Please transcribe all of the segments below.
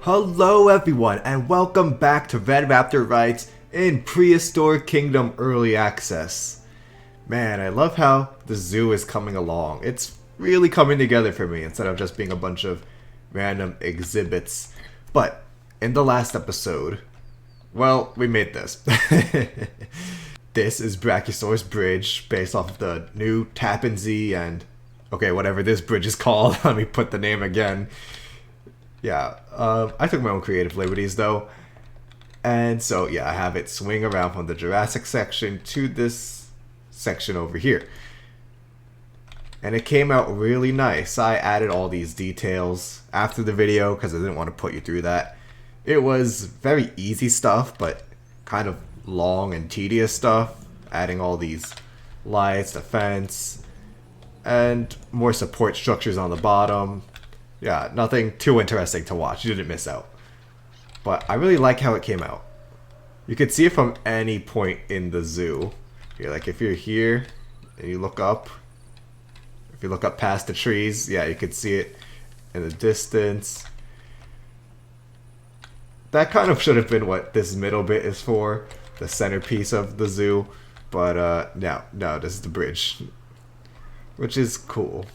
Hello everyone and welcome back to Red Raptor Rides in Prehistoric Kingdom Early Access. Man, I love how the zoo is coming along. It's really coming together for me instead of just being a bunch of random exhibits. But in the last episode, well, we made this. This is Brachiosaurus Bridge based off of the new Tappan Zee and okay, whatever this bridge is called. Let me put the name again. Yeah, I took my own creative liberties though. And so, yeah, I have it swing around from the Jurassic section to this section over here. And it came out really nice. I added all these details after the video because I didn't want to put you through that. It was very easy stuff, but kind of long and tedious stuff. Adding all these lights, the fence, and more support structures on the bottom. Yeah, nothing too interesting to watch. You didn't miss out. But I really like how it came out. You could see it from any point in the zoo. Like if you're here and you look up, if you look up past the trees, yeah, you could see it in the distance. That kind of should have been what this middle bit is for, the centerpiece of the zoo. But no, this is the bridge, which is cool.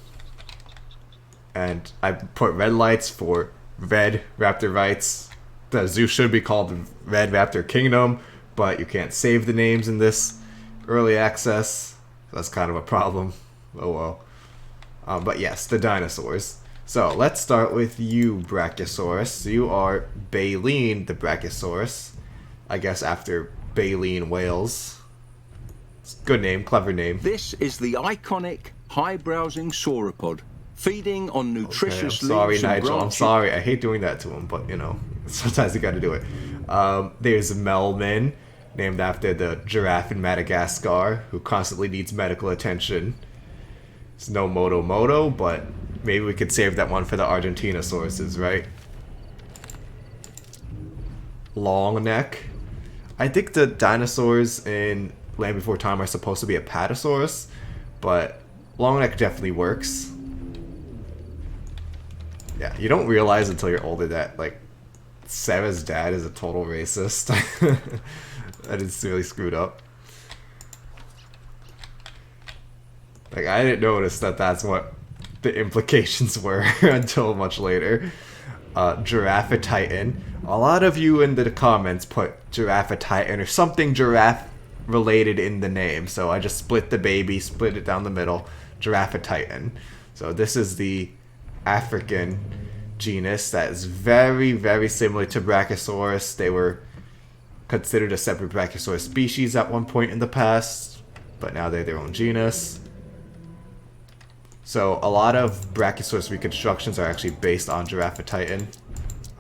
And I put red lights for Red Raptor Rights. The zoo should be called Red Raptor Kingdom, but you can't save the names in this early access. That's kind of a problem. Oh well. But yes, the dinosaurs. So let's start with you, Brachiosaurus. You are Baleen the Brachiosaurus. I guess after Baleen Whales. Good name, clever name. This is the iconic high-browsing sauropod. Feeding on nutritious okay, I'm sorry, leaves and Nigel. branches. I'm sorry. I hate doing that to him, but you know, sometimes you gotta do it. There's Melman, named after the giraffe in Madagascar, who constantly needs medical attention. It's no Moto, but maybe we could save that one for the Argentinosaurus, right? Long neck. I think the dinosaurs in Land Before Time are supposed to be a Patasaurus, but long neck definitely works. Yeah, you don't realize until you're older that, like, Sarah's dad is a total racist. That is really screwed up. Like, I didn't notice that that's what the implications were until much later. Giraffatitan. A lot of you in the comments put Giraffatitan or something giraffe related in the name. So I just split the baby, split it down the middle. Giraffatitan. So this is the African genus that is very, very similar to Brachiosaurus. They were considered a separate Brachiosaurus species at one point in the past, but now they're their own genus. So a lot of Brachiosaurus reconstructions are actually based on Giraffatitan.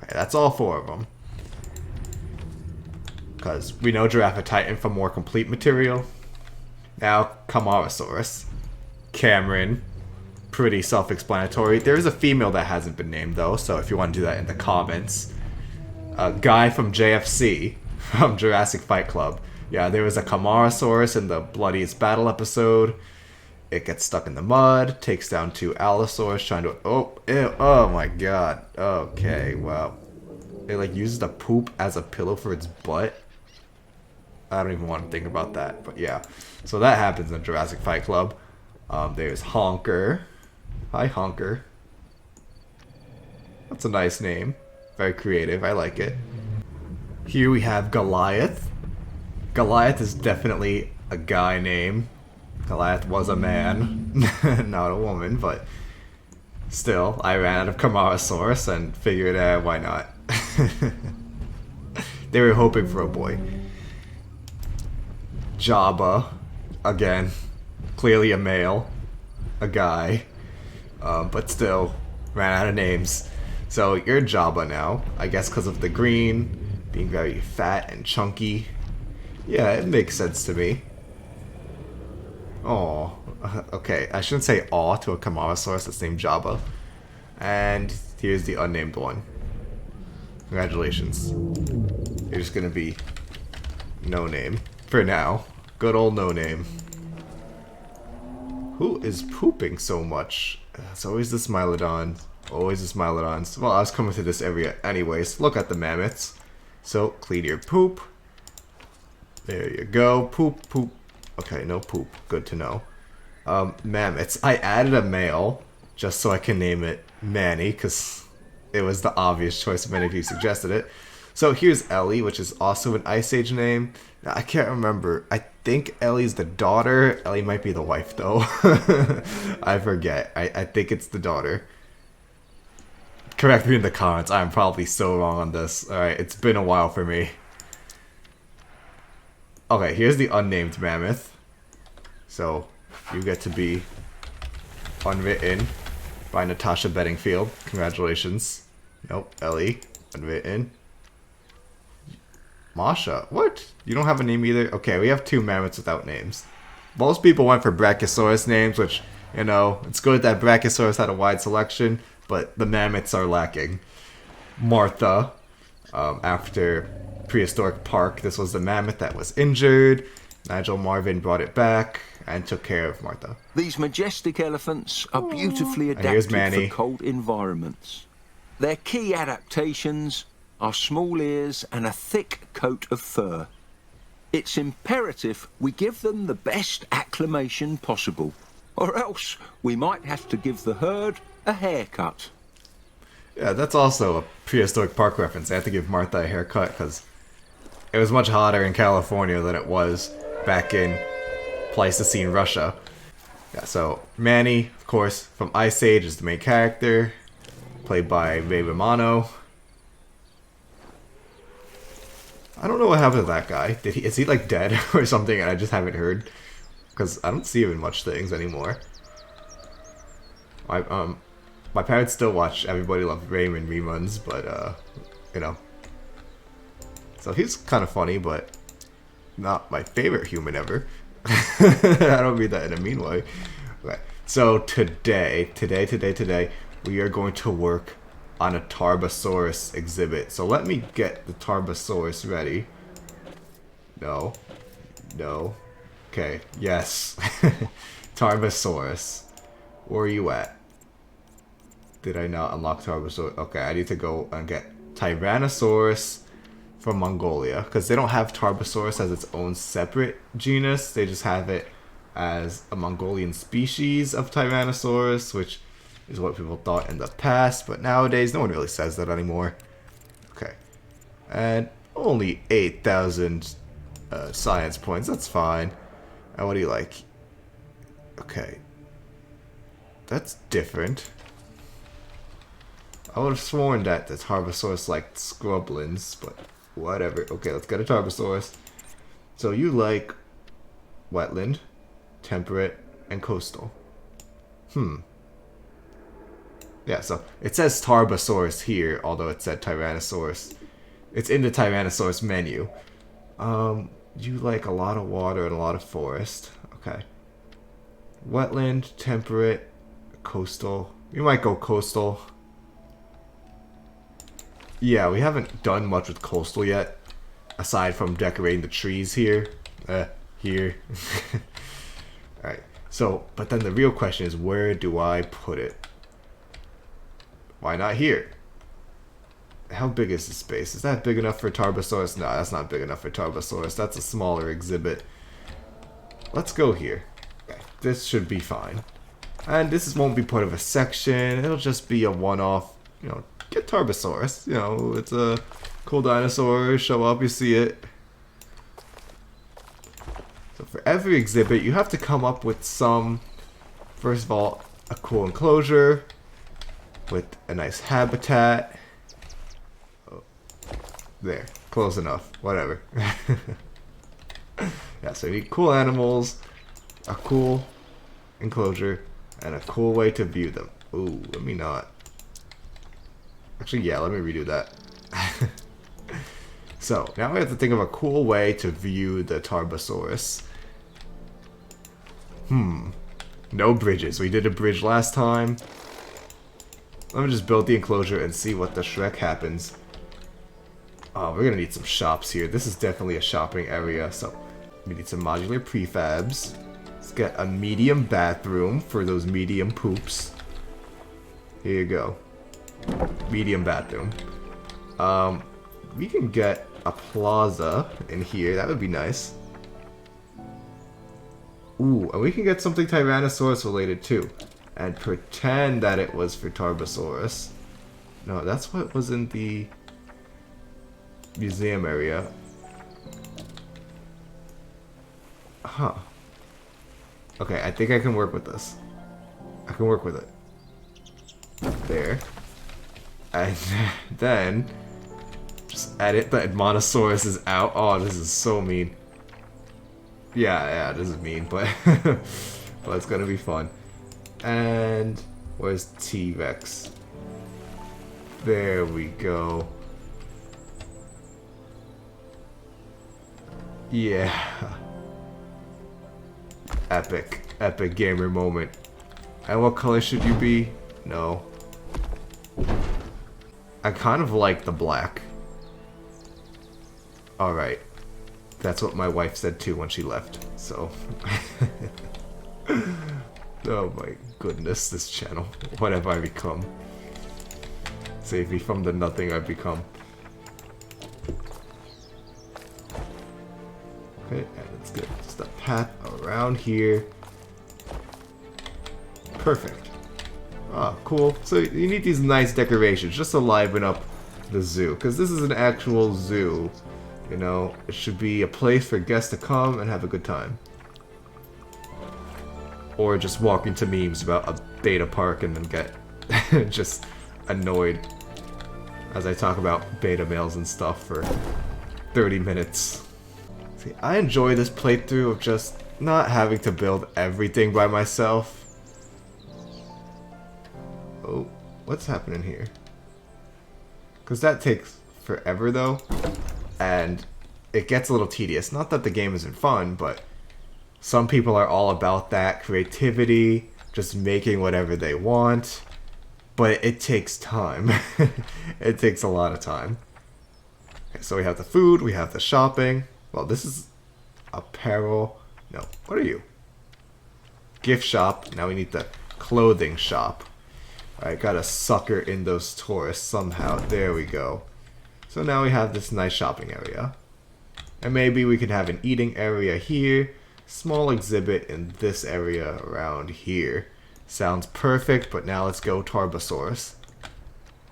Okay, that's all four of them. Because we know Giraffatitan from more complete material. Now, Camarasaurus. Cameron. Pretty self-explanatory. There is a female that hasn't been named though, so if you want to do that in the comments. Guy from JFC, from Jurassic Fight Club. Yeah, there was a Camarasaurus in the Bloodiest Battle episode. It gets stuck in the mud, takes down two Allosaurus trying to... Oh, ew, oh my god. Okay, wow. It like uses the poop as a pillow for its butt. I don't even want to think about that, but yeah. So that happens in Jurassic Fight Club. There's Honker. Hi, Honker. That's a nice name. Very creative. I like it. Here we have Goliath. Goliath is definitely a guy name. Goliath was a man, not a woman, but still, I ran out of Camarasaurus and figured, why not? They were hoping for a boy. Jabba, again, clearly a male, a guy. But still, ran out of names. So you're Jabba now, I guess because of the green, being very fat and chunky. Yeah, it makes sense to me. Oh, okay, I shouldn't say aw to a Camarasaurus that's named Jabba. And here's the unnamed one. Congratulations. You're just gonna be no name for now. Good old no name. Who is pooping so much? It's always the Smilodon. Always a smilodons. Well, I was coming to this area anyways. Look at the mammoths. So, clean your poop. There you go. Poop, poop. Okay, no poop. Good to know. Mammoths. I added a male just so I can name it Manny, because it was the obvious choice. Many of you suggested it. So here's Ellie, which is also an Ice Age name. Now, I can't remember. I think Ellie's the daughter. Ellie might be the wife, though. I forget. I think it's the daughter. Correct me in the comments. I'm probably so wrong on this. Alright, it's been a while for me. Okay, here's the unnamed mammoth. So, you get to be unwritten by Natasha Bedingfield. Congratulations. Nope, Ellie. Unwritten. Masha. What? You don't have a name either? Okay, we have 2 mammoths without names. Most people went for Brachiosaurus names, which, you know, it's good that Brachiosaurus had a wide selection, but the mammoths are lacking. Martha, after Prehistoric Park, this was the mammoth that was injured. Nigel Marvin brought it back and took care of Martha. These majestic elephants are beautifully And here's adapted Manny. for cold environments. Their key adaptations are small ears and a thick coat of fur. It's imperative we give them the best acclimation possible, or else we might have to give the herd a haircut. Yeah, that's also a Prehistoric Park reference. I have to give Martha a haircut because it was much hotter in California than it was back in Pleistocene Russia. Yeah, so Manny, of course, from Ice Age is the main character, played by Ray Romano. I don't know what happened to that guy. Is he like dead or something and I just haven't heard? Because I don't see him in much things anymore. My parents still watch Everybody Loves Raymond reruns, but you know. So he's kind of funny, but not my favorite human ever. I don't mean that in a mean way. Okay. So today, we are going to work on a Tarbosaurus exhibit. So let me get the Tarbosaurus ready. No. No. Okay. Yes. Tarbosaurus. Where are you at? Did I not unlock Tarbosaurus? Okay, I need to go and get Tyrannosaurus from Mongolia, because they don't have Tarbosaurus as its own separate genus. They just have it as a Mongolian species of Tyrannosaurus, which is what people thought in the past, but nowadays no one really says that anymore. Okay, and only 8,000 science points. That's fine. And what do you like? Okay, that's different. I would have sworn that the Tarbosaurus liked scrublands, but whatever. Okay, let's get a Tarbosaurus. So you like wetland, temperate, and coastal. Yeah, so it says Tarbosaurus here, although it said Tyrannosaurus. It's in the Tyrannosaurus menu. You like a lot of water and a lot of forest. Okay. Wetland, temperate, coastal. You might go coastal. Yeah, we haven't done much with coastal yet, aside from decorating the trees here. Here. Alright, so, but then the real question is, where do I put it? Why not here? How big is the space? Is that big enough for Tarbosaurus? No, that's not big enough for Tarbosaurus. That's a smaller exhibit. Let's go here. Okay, this should be fine. And this won't be part of a section. It'll just be a one-off, you know, get Tarbosaurus. You know, it's a cool dinosaur. Show up, you see it. So for every exhibit, you have to come up with some, first of all, a cool enclosure with a nice habitat. Oh, there, close enough. Whatever. Yeah, so you need cool animals, a cool enclosure, and a cool way to view them. Ooh, let me not. Actually, yeah, let me redo that. So, now we have to think of a cool way to view the Tarbosaurus. No bridges. We did a bridge last time. Let me just build the enclosure and see what the Shrek happens. Oh, we're gonna need some shops here. This is definitely a shopping area, so we need some modular prefabs. Let's get a medium bathroom for those medium poops. Here you go. medium bathroom. We can get a plaza in here. That would be nice. Ooh, and we can get something Tyrannosaurus related too. And pretend that it was for Tarbosaurus. No, that's what was in the museum area. Huh. Okay, I think I can work with this. I can work with it. There. And then just edit the Monosaurus is out. Oh, this is so mean. Yeah, this is mean, but but it's gonna be fun. And where's T-Rex? There we go. Yeah. Epic. Epic gamer moment. And what color should you be? No. I kind of like the black. Alright. That's what my wife said too when she left, so. Oh my goodness, this channel. What have I become? Save me from the nothing I've become. Okay, and let's get just a path around here. Perfect. Ah, cool. So you need these nice decorations just to liven up the zoo, because this is an actual zoo. You know, it should be a place for guests to come and have a good time. Or just walk into memes about a beta park and then get just annoyed as I talk about beta males and stuff for 30 minutes. See, I enjoy this playthrough of just not having to build everything by myself. Oh, what's happening here? Because that takes forever though. And it gets a little tedious. Not that the game isn't fun, but some people are all about that creativity, just making whatever they want. But it takes time. It takes a lot of time. Okay, so we have the food, we have the shopping. Well, this is apparel. No, what are you? Gift shop. Now we need the clothing shop. Alright, gotta sucker in those tourists somehow. There we go. So now we have this nice shopping area. And maybe we could have an eating area here. Small exhibit in this area around here. Sounds perfect, but now let's go Tarbosaurus.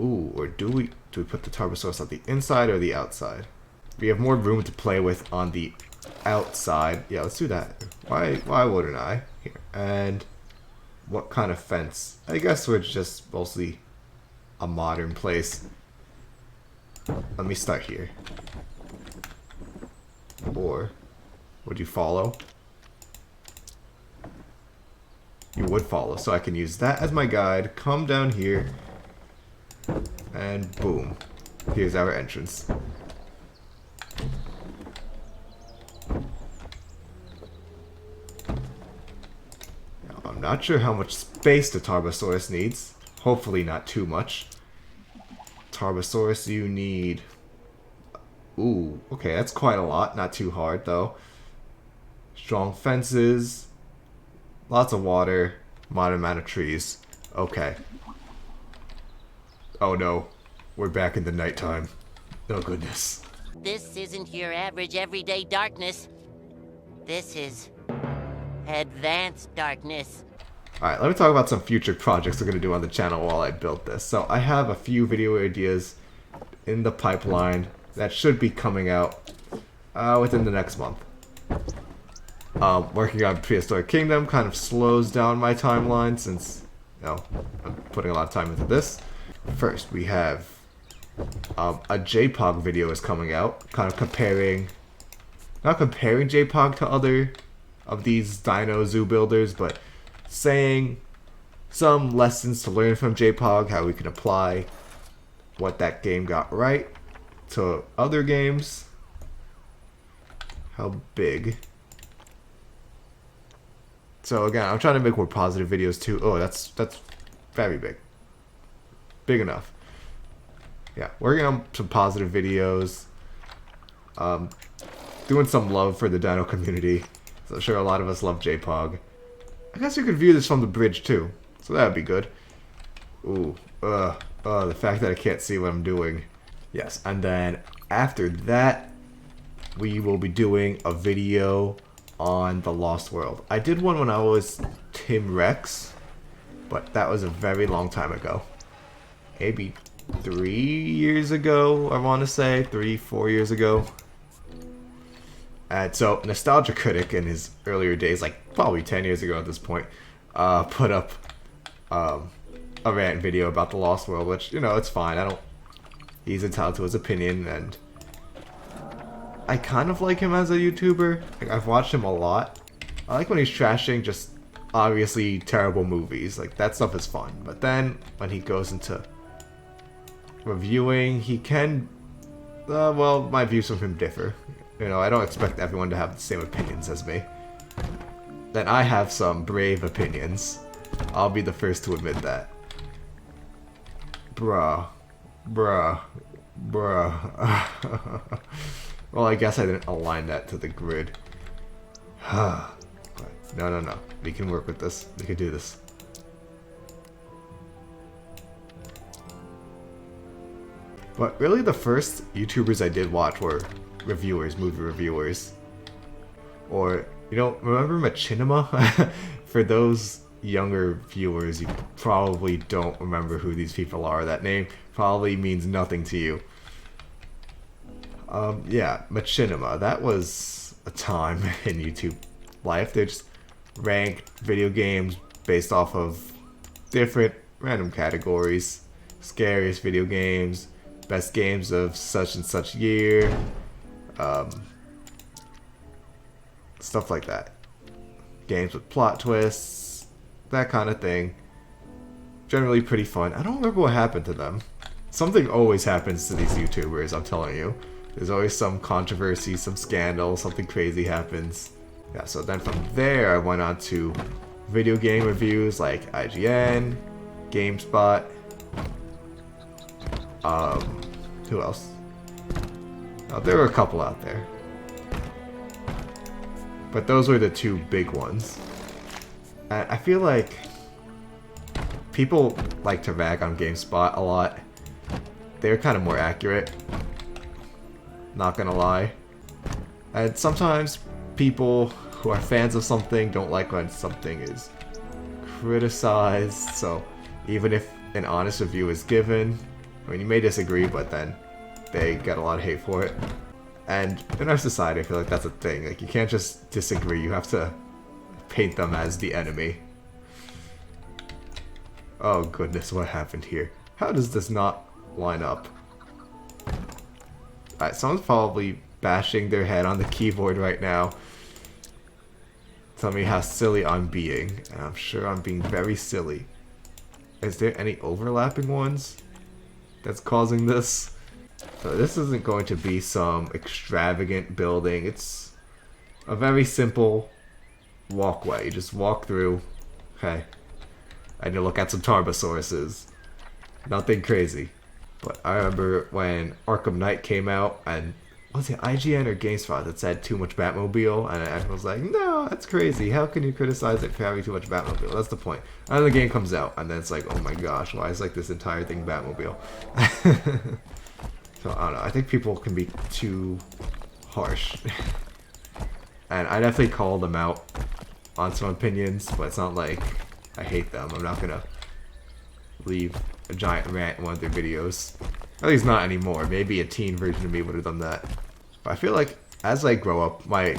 Ooh, or do we put the Tarbosaurus on the inside or the outside? We have more room to play with on the outside. Yeah, let's do that. Why wouldn't I? Here. And what kind of fence? I guess we're just mostly a modern place. Let me start here. Or would you follow? You would follow, so I can use that as my guide. Come down here. And boom. Here's our entrance. Now, I'm not sure how much space the Tarbosaurus needs. Hopefully not too much. Tarbosaurus, you need... Ooh, okay, that's quite a lot. Not too hard, though. Strong fences. Lots of water. Moderate amount of trees. Okay. Oh no. We're back in the nighttime. Oh goodness. This isn't your average everyday darkness. This is advanced darkness. Alright, let me talk about some future projects we're going to do on the channel while I build this. So I have a few video ideas in the pipeline that should be coming out within the next month. Working on Prehistoric Kingdom kind of slows down my timeline since, you know, I'm putting a lot of time into this. First, we have a JPOG video is coming out, kind of comparing, not comparing JPOG to other of these dino zoo builders, but saying some lessons to learn from JPOG, how we can apply what that game got right to other games. How big? So again, I'm trying to make more positive videos too. Oh, that's very big. Big enough. Yeah, working on some positive videos. Doing some love for the dino community. So I'm sure a lot of us love JPOG. I guess you could view this from the bridge too. So that would be good. Ooh, The fact that I can't see what I'm doing. Yes, and then after that, we will be doing a video on the Lost World. I did one when I was Tim Rex, but that was a very long time ago. Maybe 3 years ago, I want to say. 3-4 years ago. And so, Nostalgia Critic in his earlier days, like probably 10 years ago at this point, put up a rant video about the Lost World, which, you know, it's fine. He's entitled to his opinion, and I kind of like him as a YouTuber. Like, I've watched him a lot. I like when he's trashing just obviously terrible movies. Like, that stuff is fun. But then, when he goes into reviewing, he can... well, my views from him differ. You know, I don't expect everyone to have the same opinions as me. Then I have some brave opinions. I'll be the first to admit that. Bruh. Well, I guess I didn't align that to the grid. No. We can work with this. We can do this. But really the first YouTubers I did watch were movie reviewers. Or, you know, remember Machinima? For those younger viewers, you probably don't remember who these people are. That name probably means nothing to you. Yeah, Machinima. That was a time in YouTube life. They just ranked video games based off of different random categories. Scariest video games, best games of such and such year, stuff like that. Games with plot twists, that kind of thing. Generally pretty fun. I don't remember what happened to them. Something always happens to these YouTubers, I'm telling you. There's always some controversy, some scandal, something crazy happens. Yeah, so then from there I went on to video game reviews like IGN, GameSpot, who else? Oh, there were a couple out there. But those were the two big ones. And I feel like people like to rag on GameSpot a lot. They're kind of more accurate. Not gonna lie. And sometimes people who are fans of something don't like when something is criticized. So even if an honest review is given, I mean, you may disagree, but then they get a lot of hate for it. And in our society, I feel like that's a thing. Like, you can't just disagree. You have to paint them as the enemy. Oh goodness, what happened here? How does this not line up? Alright, someone's probably bashing their head on the keyboard right now. Tell me how silly I'm being. And I'm sure I'm being very silly. Is there any overlapping ones that's causing this? So this isn't going to be some extravagant building. It's a very simple walkway. You just walk through. Okay. And you look at some Tarbosauruses. Nothing crazy. But I remember when Arkham Knight came out, and was it IGN or GameSpot that said too much Batmobile? And I was like, no, that's crazy. How can you criticize it for having too much Batmobile? That's the point. And then the game comes out, and then it's like, oh my gosh, why is like this entire thing Batmobile? So I don't know. I think people can be too harsh. And I definitely call them out on some opinions, but it's not like I hate them. I'm not gonna leave a giant rant in one of their videos. At least not anymore. Maybe a teen version of me would have done that. But I feel like as I grow up, my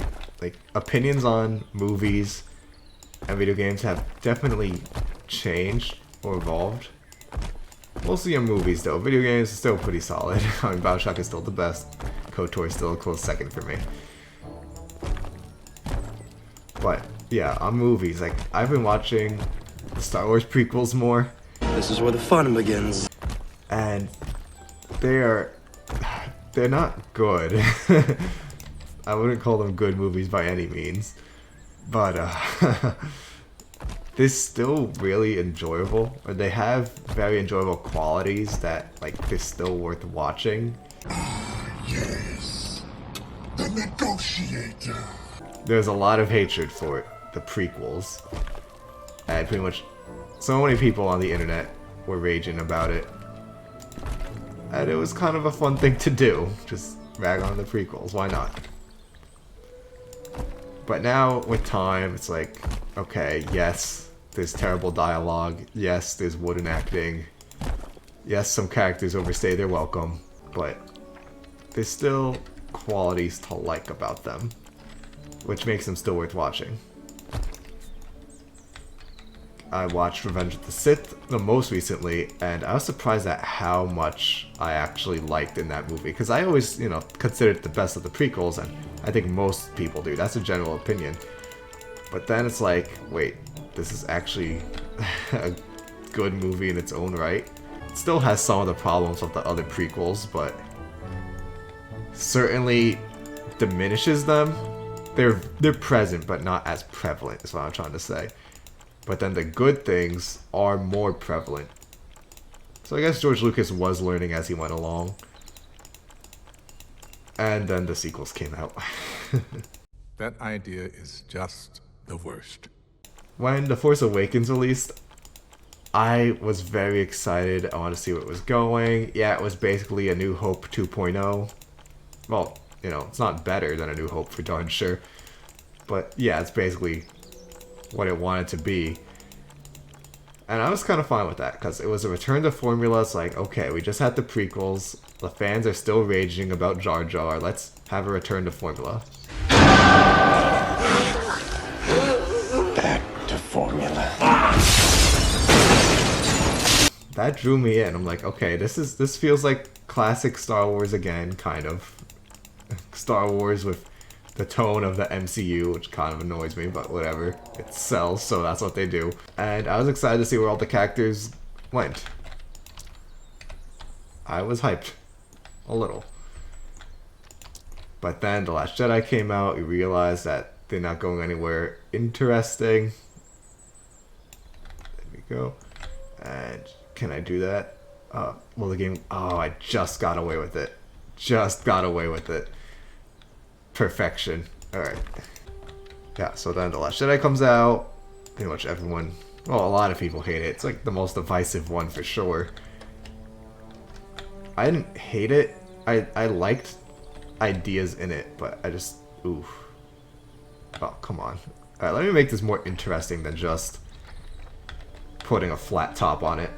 opinions on movies and video games have definitely changed or evolved. Mostly in movies though. Video games are still pretty solid. I mean, Bioshock is still the best. KOTOR is still a close second for me. But yeah, on movies, like I've been watching the Star Wars prequels more. This is where the fun begins. And they're not good. I wouldn't call them good movies by any means. But they're still really enjoyable. Or they have very enjoyable qualities that they're still worth watching. Yes. The negotiator. There's a lot of hatred for it, the prequels. And pretty much so many people on the internet were raging about it. And it was kind of a fun thing to do. Just rag on the prequels, why not? But now, with time, it's like, okay, yes, there's terrible dialogue. Yes, there's wooden acting. Yes, some characters overstay their welcome. But there's still qualities to like about them, which makes them still worth watching. I watched Revenge of the Sith the most recently, and I was surprised at how much I actually liked in that movie. Because I always, you know, consider it the best of the prequels, and I think most people do. That's a general opinion. But then it's like, wait, this is actually a good movie in its own right. It still has some of the problems of the other prequels, but certainly diminishes them. They're present, but not as prevalent, is what I'm trying to say. But then the good things are more prevalent. So I guess George Lucas was learning as he went along. And then the sequels came out. That idea is just the worst. When The Force Awakens released, I was very excited. I wanted to see where it was going. Yeah, it was basically A New Hope 2.0. Well, you know, it's not better than A New Hope for darn sure. But yeah, it's basically what it wanted to be. And I was kind of fine with that, because it was a return to formula. It's like, okay, we just had the prequels. The fans are still raging about Jar Jar. Let's have a return to formula. Back to formula. That drew me in. I'm like, okay, this feels like classic Star Wars again, kind of. Star Wars with the tone of the MCU, which kind of annoys me, but whatever. It sells, so that's what they do. And I was excited to see where all the characters went. I was hyped. A little. But then The Last Jedi came out, you realize that they're not going anywhere interesting. There we go. And can I do that? Well, the game... Oh, I just got away with it. Just got away with it. Perfection. Alright. Yeah, so then The Last Jedi comes out. Pretty much everyone... Well, a lot of people hate it. It's like the most divisive one for sure. I didn't hate it. I liked ideas in it, but I just... Oof. Oh, come on. Alright, let me make this more interesting than just putting a flat top on it.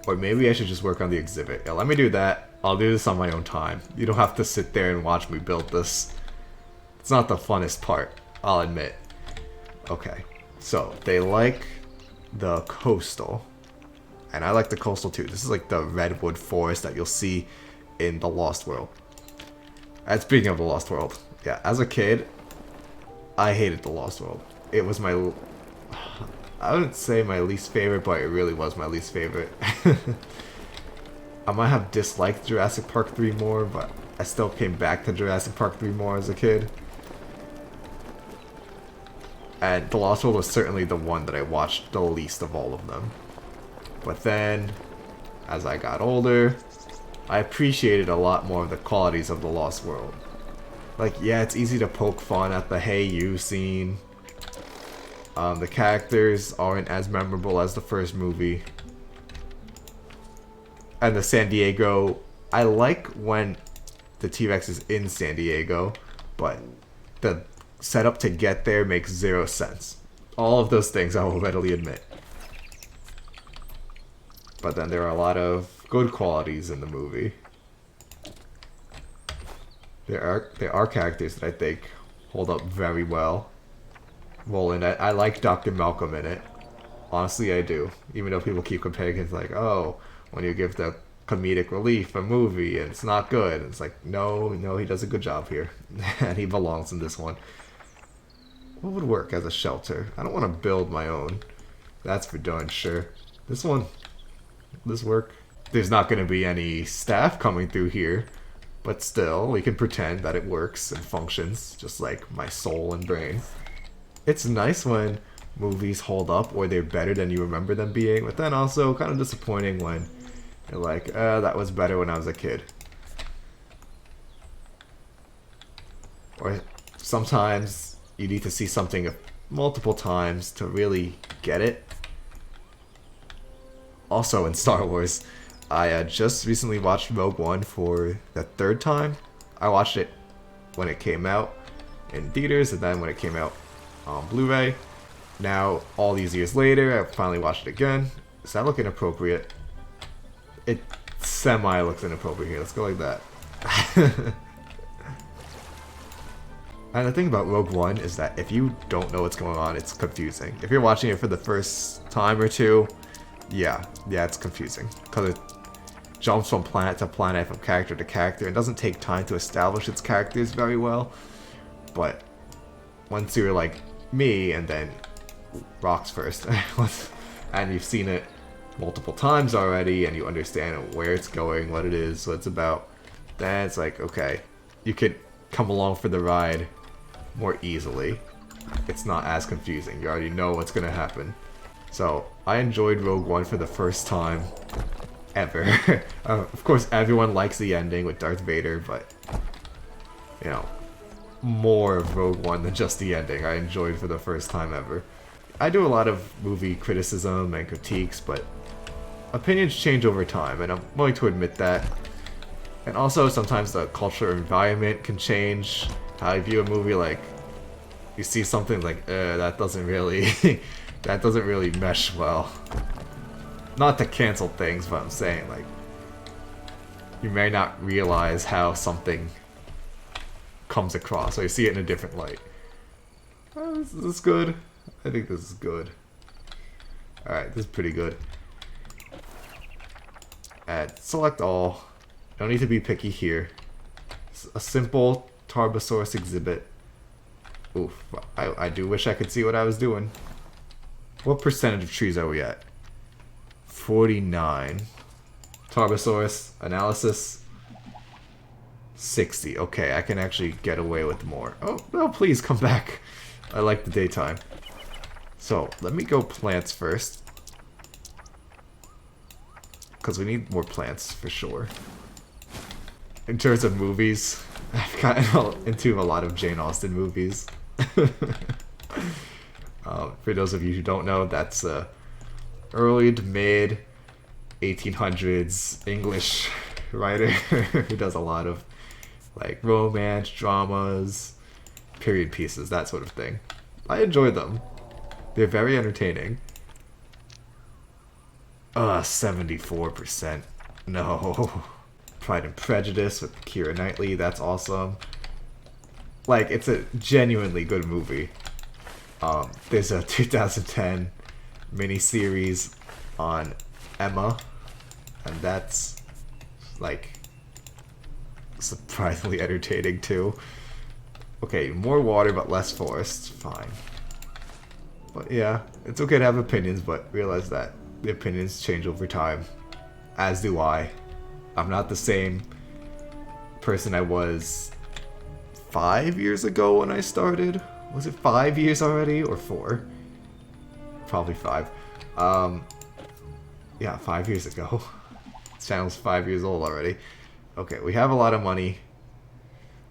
Or maybe I should just work on the exhibit. Yeah, let me do that. I'll do this on my own time. You don't have to sit there and watch me build this. It's not the funnest part, I'll admit. Okay, so they like the coastal. And I like the coastal too. This is like the redwood forest that you'll see in The Lost World. And speaking of The Lost World, yeah, as a kid, I hated The Lost World. It was my... I wouldn't say my least favorite, but it really was my least favorite. I might have disliked Jurassic Park 3 more, but I still came back to Jurassic Park 3 more as a kid. And The Lost World was certainly the one that I watched the least of all of them. But then, as I got older, I appreciated a lot more of the qualities of The Lost World. Like, yeah, it's easy to poke fun at the "Hey You" scene. The characters aren't as memorable as the first movie. And the San Diego, I like when the T-Rex is in San Diego, but the setup to get there makes zero sense. All of those things I will readily admit. But then there are a lot of good qualities in the movie. There are characters that I think hold up very well. Roland, I like Dr. Malcolm in it. Honestly, I do. Even though people keep comparing it, like, oh, when you give the comedic relief a movie and it's not good. It's like, no, he does a good job here. And he belongs in this one. What would work as a shelter? I don't want to build my own. That's for darn sure. This one, this work. There's not going to be any staff coming through here. But still, we can pretend that it works and functions, just like my soul and brain. It's nice when movies hold up or they're better than you remember them being, but then also kind of disappointing when you're like, that was better when I was a kid. Or sometimes you need to see something multiple times to really get it. Also in Star Wars, I just recently watched Rogue One for the third time. I watched it when it came out in theaters, and then when it came out on Blu-ray. Now, all these years later, I finally watched it again. Does that look inappropriate? It semi looks inappropriate here. Let's go like that. And the thing about Rogue One is that if you don't know what's going on, it's confusing. If you're watching it for the first time or two, yeah, it's confusing. Because it jumps from planet to planet, from character to character. It doesn't take time to establish its characters very well. But once you're like me, and then Rocks first, and you've seen it multiple times already, and you understand where it's going, what it is, what it's about, then it's like, okay, you could come along for the ride more easily. It's not as confusing. You already know what's gonna happen. So I enjoyed Rogue One for the first time ever. Of course, everyone likes the ending with Darth Vader, but you know, more of Rogue One than just the ending. I enjoyed for the first time ever. I do a lot of movie criticism and critiques, but opinions change over time, and I'm willing to admit that. And also, sometimes the cultural environment can change how you view a movie. Like, you see something like, that doesn't really, that doesn't really mesh well. Not to cancel things, but I'm saying, like, you may not realize how something comes across, so you see it in a different light. Oh, this is good. I think this is good. Alright, this is pretty good. Add select all. Don't need to be picky here. It's a simple Tarbosaurus exhibit. Oof, I do wish I could see what I was doing. What percentage of trees are we at? 49. Tarbosaurus analysis. 60. Okay, I can actually get away with more. Oh, no, please come back. I like the daytime. So, let me go plants first. Because we need more plants, for sure. In terms of movies, I've gotten into a lot of Jane Austen movies. For those of you who don't know, that's early to mid 1800s English writer who does a lot of like romance, dramas, period pieces, that sort of thing. I enjoy them. They're very entertaining. 74%. No. Pride and Prejudice with Keira Knightley, that's awesome. Like, it's a genuinely good movie. There's a 2010 miniseries on Emma, and that's like surprisingly entertaining too. Okay, more water but less forest, fine. But yeah, it's okay to have opinions, but realize that the opinions change over time. As do I. I'm not the same person I was 5 years ago when I started. Was it 5 years already, or 4? Probably 5. Yeah, 5 years ago. This channel's 5 years old already. Okay, we have a lot of money.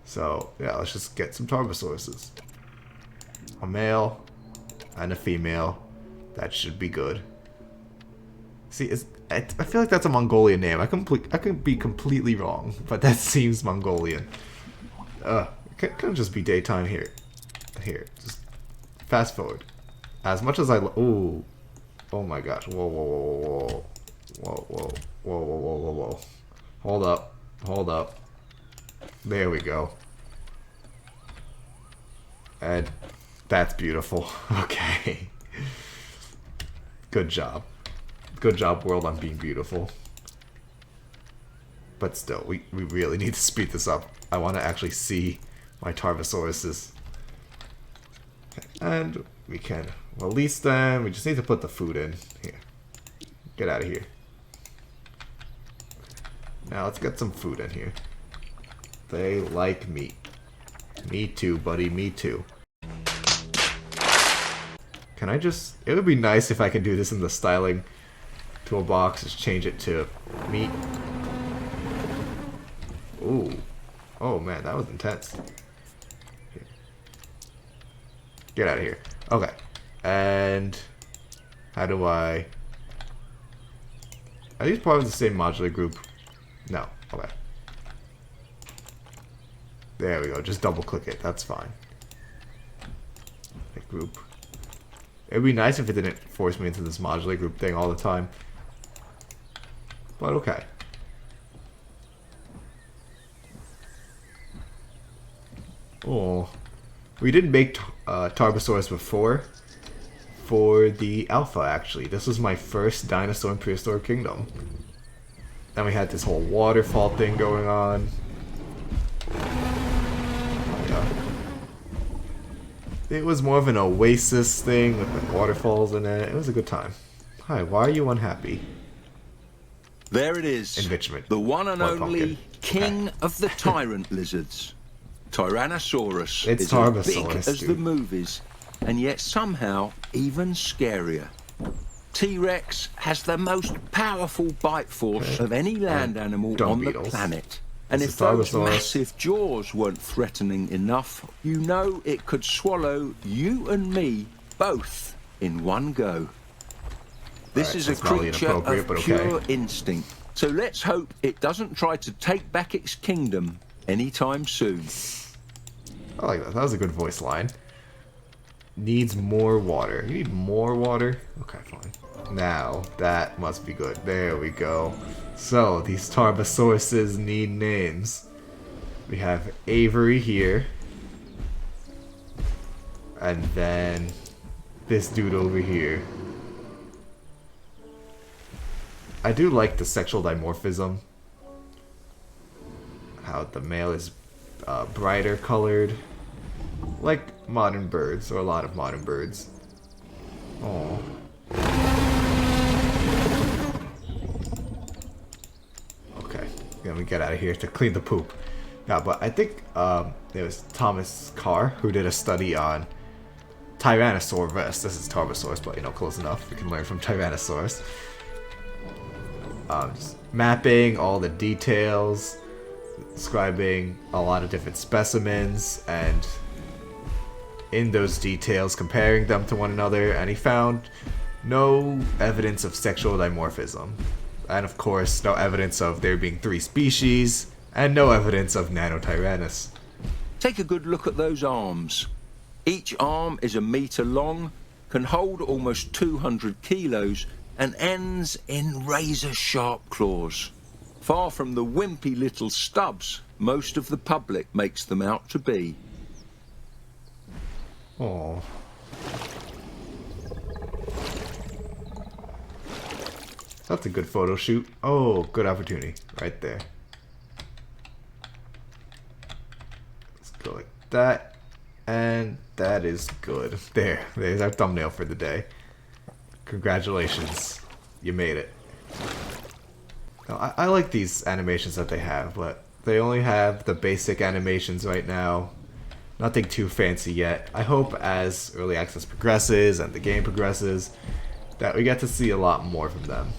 So, yeah, let's just get some Tarbosauruses. A male and a female. That should be good. See, I feel like that's a Mongolian name. I could be completely wrong, but that seems Mongolian. It could just be daytime here. Here, just fast forward. As much as I ooh, oh my gosh! Whoa, whoa, whoa, whoa, whoa, whoa, whoa, whoa, whoa, whoa, whoa! Hold up. There we go. And that's beautiful. Okay. Good job. Good job, world, on being beautiful. But still, we really need to speed this up. I want to actually see my Tarbosauruses. And we can release them. We just need to put the food in. Here. Get out of here. Now let's get some food in here. They like meat. Me too, buddy. Me too. Can I just... It would be nice if I could do this in the styling toolbox. Just change it to meat. Ooh. Oh man, that was intense. Here. Get out of here. Okay. And... How do I... Are these part of the same modular group? No. Okay. There we go. Just double click it. That's fine. Pick group. It'd be nice if it didn't force me into this modular group thing all the time. But okay. Oh. We did make Tarbosaurus before. For the alpha, actually. This was my first dinosaur in Prehistoric Kingdom. Then we had this whole waterfall thing going on. Yeah. It was more of an oasis thing with the waterfalls in it. It was a good time. Hi, why are you unhappy? There it is. Enrichment. The one and Or only pumpkin. king Okay. of the tyrant lizards. Tyrannosaurus It's is Tarbosaurus, as big as the dude. movies, and yet somehow even scarier. T-Rex has the most powerful bite force of any land animal dung on beetles. the planet. And This if is those Tarbosaurus. massive jaws weren't threatening enough, you know it could swallow you and me both in one go. This Alright, is so a it's probably creature inappropriate, of but okay. pure instinct. So let's hope it doesn't try to take back its kingdom anytime soon. I like that. That was a good voice line. Needs more water. You need more water? Okay, fine. Now, that must be good. There we go. So, these Tarbosauruses need names. We have Avery here. And then this dude over here. I do like the sexual dimorphism. How the male is brighter colored. Like modern birds, or a lot of modern birds. Oh. Okay, let me get out of here to clean the poop. Yeah, but I think there was Thomas Carr who did a study on Tyrannosaurus. This is Tarbosaurus, but you know, close enough. We can learn from Tyrannosaurus. Just mapping all the details, describing a lot of different specimens, and in those details comparing them to one another, and he found no evidence of sexual dimorphism. And of course, no evidence of there being 3 species, and no evidence of Nanotyrannus. Take a good look at those arms. Each arm is a metre long, can hold almost 200 kilos, and ends in razor-sharp claws. Far from the wimpy little stubs most of the public makes them out to be. Oh. That's a good photo shoot. Oh, good opportunity. Right there. Let's go like that. And that is good. There's our thumbnail for the day. Congratulations. You made it. Now, I like these animations that they have, but they only have the basic animations right now. Nothing too fancy yet. I hope as early access progresses and the game progresses that we get to see a lot more from them.